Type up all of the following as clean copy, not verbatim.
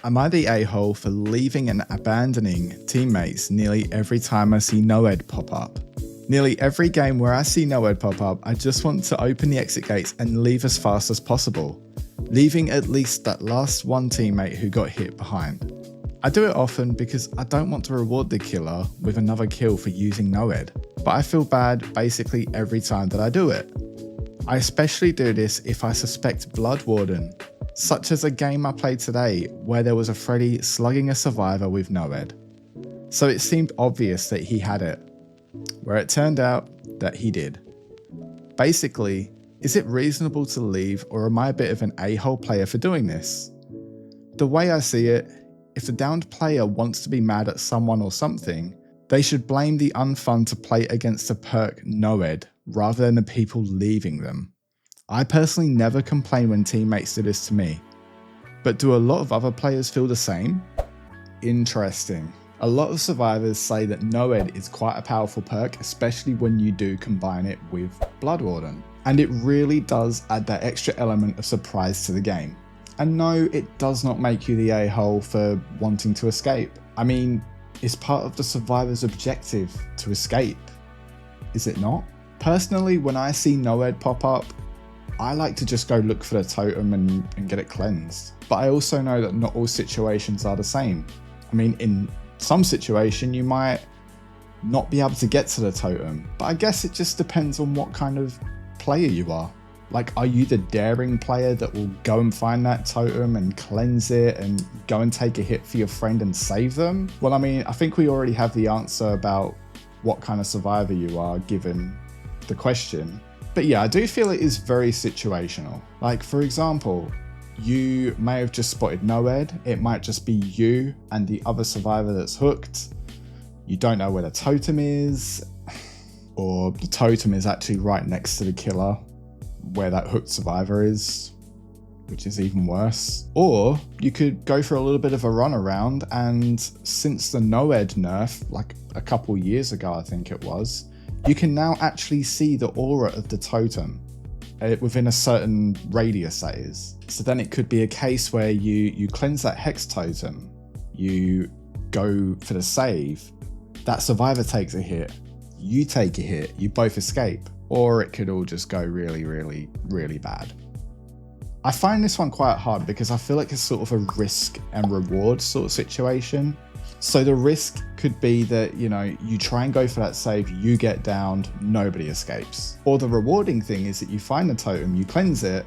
Am I the a-hole for leaving and abandoning teammates nearly every time I see Noed pop up? Nearly every game where I see Noed pop up, I just want to open the exit gates and leave as fast as possible, leaving at least that last one teammate who got hit behind. I do it often because I don't want to reward the killer with another kill for using Noed, but I feel bad basically every time that I do it. I especially do this if I suspect Blood Warden, such as a game I played today where there was a Freddy slugging a survivor with Noed. So it seemed obvious that he had it, where it turned out that he did. Basically, is it reasonable to leave, or am I a bit of an a-hole player for doing this? The way I see it, if the downed player wants to be mad at someone or something, they should blame the unfun to play against the perk Noed rather than the people leaving them. I personally never complain when teammates do this to me, but do a lot of other players feel the same? Interesting. A lot of survivors say that Noed is quite a powerful perk, especially when you do combine it with Blood Warden, and it really does add that extra element of surprise to the game. And no, it does not make you the a-hole for wanting to escape. I mean, it's part of the survivor's objective to escape, is it not? Personally, when I see Noed pop up, I like to just go look for the totem and get it cleansed. But I also know that not all situations are the same. I mean, in some situation you might not be able to get to the totem, but I guess it just depends on what kind of player you are. Like, are you the daring player that will go and find that totem and cleanse it and go and take a hit for your friend and save them? Well, I mean, I think we already have the answer about what kind of survivor you are given the question. But yeah, I do feel it is very situational. Like, for example, you may have just spotted Noed. It might just be you and the other survivor that's hooked. You don't know where the totem is, or the totem is actually right next to the killer where that hooked survivor is, which is even worse. Or you could go for a little bit of a run around, and since the Noed nerf, like a couple years ago I think it was, you can now actually see the aura of the totem within a certain radius, that is. So then it could be a case where you cleanse that hex totem, you go for the save, that survivor takes a hit, you take a hit, you both escape. Or it could all just go really, really, really bad. I find this one quite hard because I feel like it's sort of a risk and reward sort of situation. So the risk could be that, you know, you try and go for that save, you get downed, nobody escapes. Or the rewarding thing is that you find the totem, you cleanse it,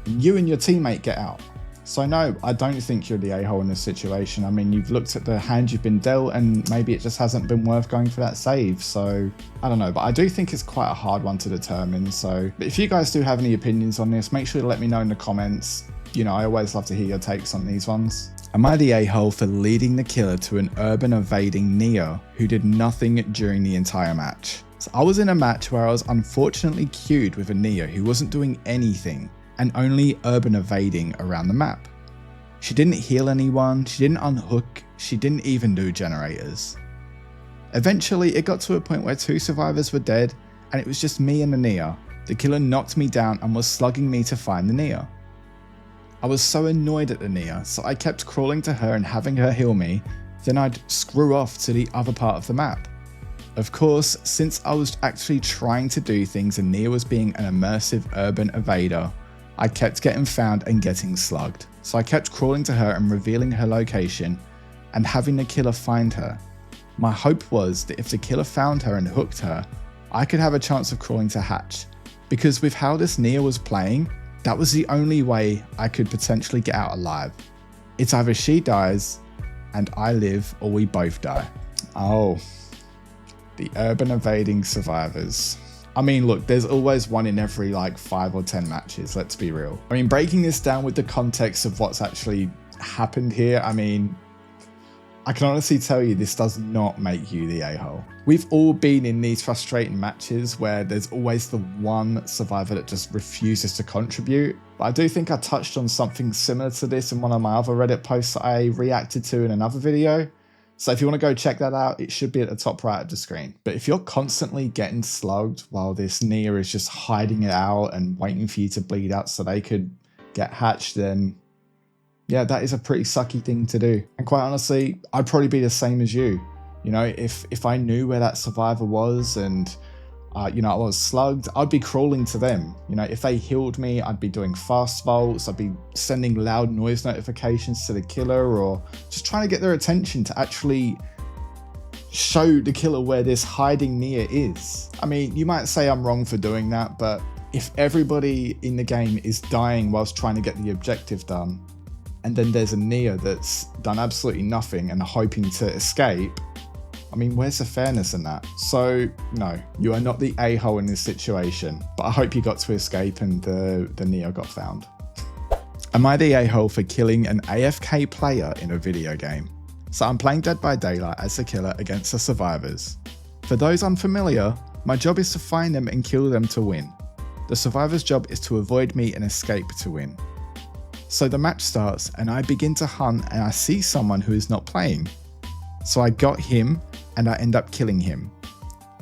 and you and your teammate get out. So no, I don't think you're the a-hole in this situation. I mean, you've looked at the hand you've been dealt and maybe it just hasn't been worth going for that save. So I don't know, but I do think it's quite a hard one to determine. So but if you guys do have any opinions on this, make sure to let me know in the comments. You know, I always love to hear your takes on these ones. Am I the a-hole for leading the killer to an urban evading Neo who did nothing during the entire match? So I was in a match where I was unfortunately queued with a Neo who wasn't doing anything and only urban evading around the map. She didn't heal anyone, she didn't unhook, she didn't even do generators. Eventually it got to a point where 2 survivors were dead and it was just me and the Neo. The killer knocked me down and was slugging me to find the Neo. I was so annoyed at the Neo, so I kept crawling to her and having her heal me, then I'd screw off to the other part of the map. Of course, since I was actually trying to do things and Neo was being an immersive urban evader, I kept getting found and getting slugged. So I kept crawling to her and revealing her location and having the killer find her. My hope was that if the killer found her and hooked her, I could have a chance of crawling to hatch, because with how this Neo was playing, that was the only way I could potentially get out alive. It's either she dies and I live, or we both die. Oh, the urban evading survivors. I mean, look, there's always one in every like 5 or 10 matches, let's be real. I mean, breaking this down with the context of what's actually happened here, I mean, I can honestly tell you this does not make you the a-hole. We've all been in these frustrating matches where there's always the one survivor that just refuses to contribute. But I do think I touched on something similar to this in one of my other Reddit posts that I reacted to in another video. So if you want to go check that out, it should be at the top right of the screen. But if you're constantly getting slugged while this Nia is just hiding it out and waiting for you to bleed out so they could get hatched, then Yeah, that is a pretty sucky thing to do. And quite honestly, I'd probably be the same as you. You know, if I knew where that survivor was and you know, I was slugged, I'd be crawling to them. You know, if they healed me, I'd be doing fast vaults, I'd be sending loud noise notifications to the killer, or just trying to get their attention to actually show the killer where this hiding Nia is. I mean, you might say I'm wrong for doing that, but if everybody in the game is dying whilst trying to get the objective done, and then there's a Nia that's done absolutely nothing and hoping to escape, I mean, where's the fairness in that? So, no, you are not the a-hole in this situation, but I hope you got to escape and the Nia got found. Am I the a-hole for killing an AFK player in a video game? So I'm playing Dead by Daylight as the killer against the survivors. For those unfamiliar, my job is to find them and kill them to win. The survivor's job is to avoid me and escape to win. So the match starts and I begin to hunt and I see someone who is not playing. So I got him and I end up killing him.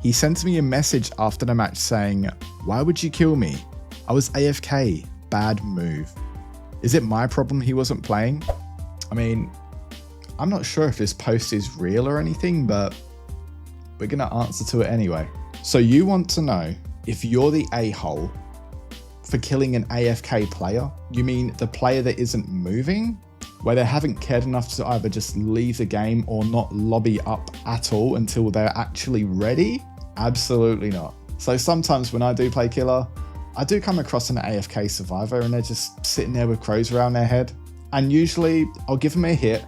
He sent me a message after the match saying, "Why would you kill me? I was AFK, bad move." Is it my problem he wasn't playing? I mean, I'm not sure if this post is real or anything, but we're gonna answer to it anyway. So you want to know if you're the a-hole for killing an AFK player? You mean the player that isn't moving? Where they haven't cared enough to either just leave the game or not lobby up at all until they're actually ready? Absolutely not. So sometimes when I do play killer, I do come across an AFK survivor and they're just sitting there with crows around their head. And usually I'll give them a hit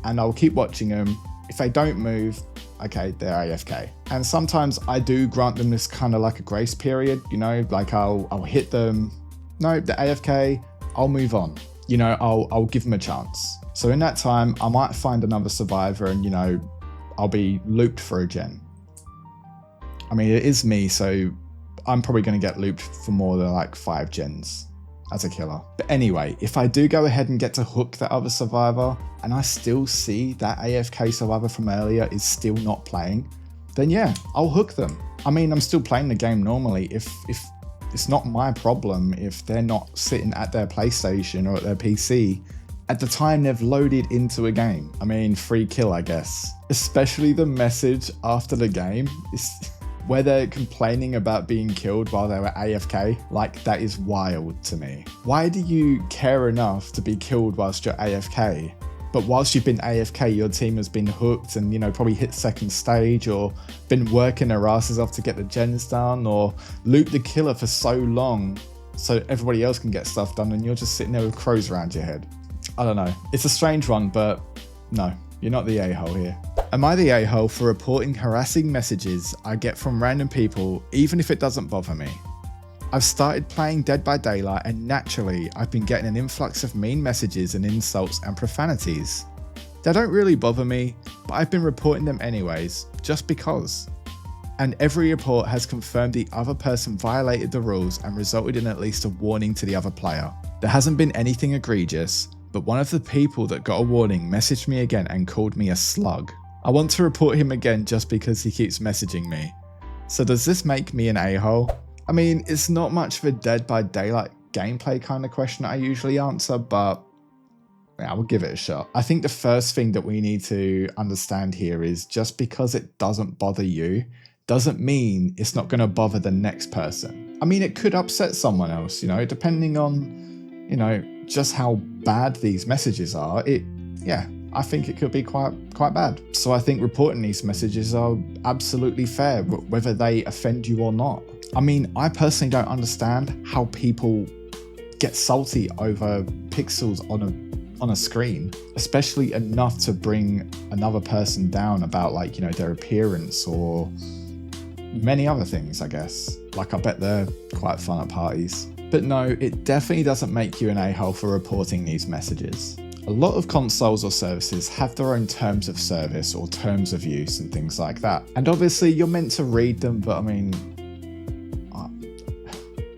and I'll keep watching them. If they don't move, okay, they're AFK. And sometimes I do grant them this kind of like a grace period, you know, like I'll hit them. No, they're AFK, I'll move on. You know, I'll give them a chance. So in that time, I might find another survivor and, you know, I'll be looped for a gen. I mean, it is me, so I'm probably going to get looped for more than like 5 gens as a killer. But anyway, if I do go ahead and get to hook that other survivor and I still see that AFK survivor from earlier is still not playing, then yeah, I'll hook them. I mean, I'm still playing the game normally. If it's not my problem if they're not sitting at their PlayStation or at their PC at the time they've loaded into a game. I mean, free kill, I guess. Especially the message after the game is where they're complaining about being killed while they were AFK. Like, that is wild to me. Why do you care enough to be killed whilst you're AFK? But whilst you've been AFK, your team has been hooked and, you know, probably hit second stage or been working their asses off to get the gens done or loop the killer for so long so everybody else can get stuff done and you're just sitting there with crows around your head. I don't know. It's a strange one, but no, you're not the a-hole here. Am I the a-hole for reporting harassing messages I get from random people even if it doesn't bother me? I've started playing Dead by Daylight and naturally I've been getting an influx of mean messages and insults and profanities. They don't really bother me, but I've been reporting them anyways, just because. And every report has confirmed the other person violated the rules and resulted in at least a warning to the other player. There hasn't been anything egregious, but one of the people that got a warning messaged me again and called me a slug. I want to report him again just because he keeps messaging me. So does this make me an a-hole? I mean, it's not much of a Dead by Daylight gameplay kind of question I usually answer, but yeah, we'll give it a shot. I think the first thing that we need to understand here is just because it doesn't bother you, doesn't mean it's not going to bother the next person. I mean, it could upset someone else, you know, depending on, you know, just how bad these messages are. Yeah, I think it could be quite bad. So I think reporting these messages are absolutely fair, whether they offend you or not. I mean, I personally don't understand how people get salty over pixels on a screen, especially enough to bring another person down about, like, you know, their appearance or many other things, I guess. Like, I bet they're quite fun at parties. But no, it definitely doesn't make you an a-hole for reporting these messages. A lot of consoles or services have their own terms of service or terms of use and things like that. And obviously you're meant to read them, but I mean,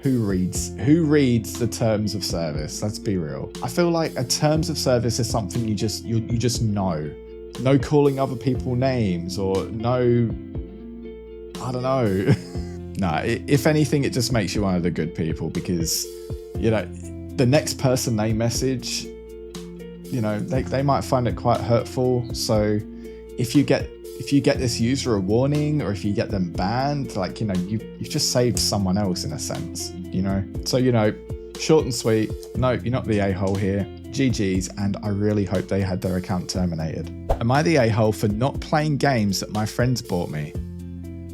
who reads the terms of service? Let's be real. I feel like a terms of service is something you just know. No calling other people names or no, I don't know. Nah, if anything, it just makes you one of the good people because, you know, the next person they message, you know, they might find it quite hurtful. So if you get this user a warning, or if you get them banned, like, you know, you've just saved someone else in a sense, you know. So, you know, short and sweet. No, you're not the a-hole here. GG's, and I really hope they had their account terminated. Am I the a-hole for not playing games that my friends bought me?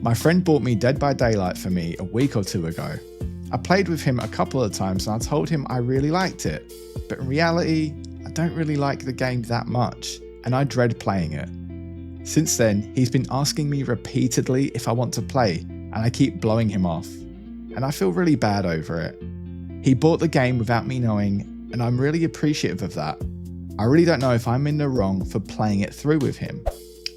My friend bought me Dead by Daylight for me a week or two ago. I played with him a couple of times and I told him I really liked it, but in reality, I don't really like the game that much, and I dread playing it. Since then, he's been asking me repeatedly if I want to play, and I keep blowing him off, and I feel really bad over it. He bought the game without me knowing, and I'm really appreciative of that. I really don't know if I'm in the wrong for playing it through with him.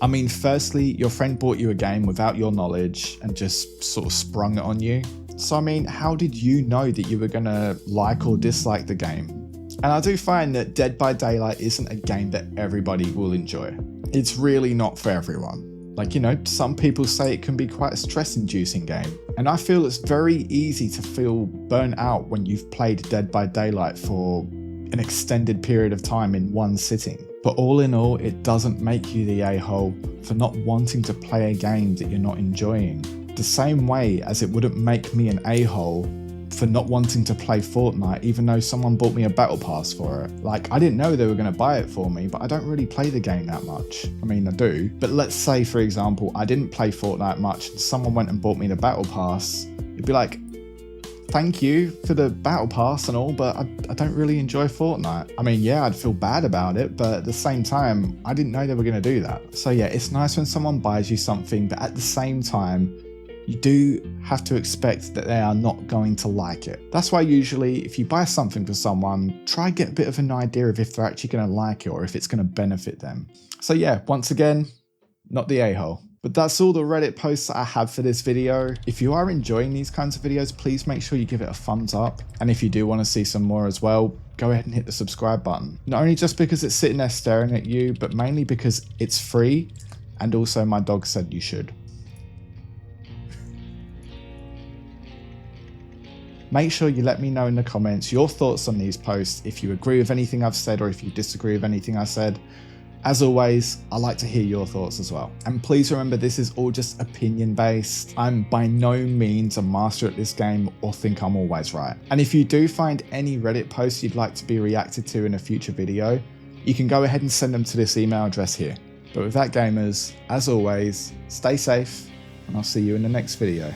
I mean, firstly, your friend bought you a game without your knowledge and just sort of sprung it on you. So I mean, how did you know that you were gonna like or dislike the game? And I do find that Dead by Daylight isn't a game that everybody will enjoy. It's really not for everyone. Like, you know, some people say it can be quite a stress-inducing game. And I feel it's very easy to feel burnt out when you've played Dead by Daylight for an extended period of time in one sitting. But all in all, it doesn't make you the a-hole for not wanting to play a game that you're not enjoying. The same way as it wouldn't make me an a-hole for not wanting to play Fortnite even though someone bought me a battle pass for it. Like, I didn't know they were going to buy it for me, but I don't really play the game that much. I mean, I do, but let's say, for example, I didn't play Fortnite much and someone went and bought me the battle pass. It'd be like, thank you for the battle pass and all, but I don't really enjoy Fortnite. I mean, yeah, I'd feel bad about it, but at the same time, I didn't know they were going to do that. So yeah, it's nice when someone buys you something, but at the same time, you do have to expect that they are not going to like it. That's why usually if you buy something for someone, try get a bit of an idea of if they're actually going to like it or if it's going to benefit them. So yeah, once again, not the a-hole. But that's all the Reddit posts that I have for this video. If you are enjoying these kinds of videos, please make sure you give it a thumbs up. And if you do want to see some more as well, go ahead and hit the subscribe button. Not only just because it's sitting there staring at you, but mainly because it's free. And also my dog said you should. Make sure you let me know in the comments your thoughts on these posts, if you agree with anything I've said or if you disagree with anything I said. As always, I like to hear your thoughts as well. And please remember, this is all just opinion based. I'm by no means a master at this game or think I'm always right. And if you do find any Reddit posts you'd like to be reacted to in a future video, you can go ahead and send them to this email address here. But with that, gamers, as always, stay safe and I'll see you in the next video.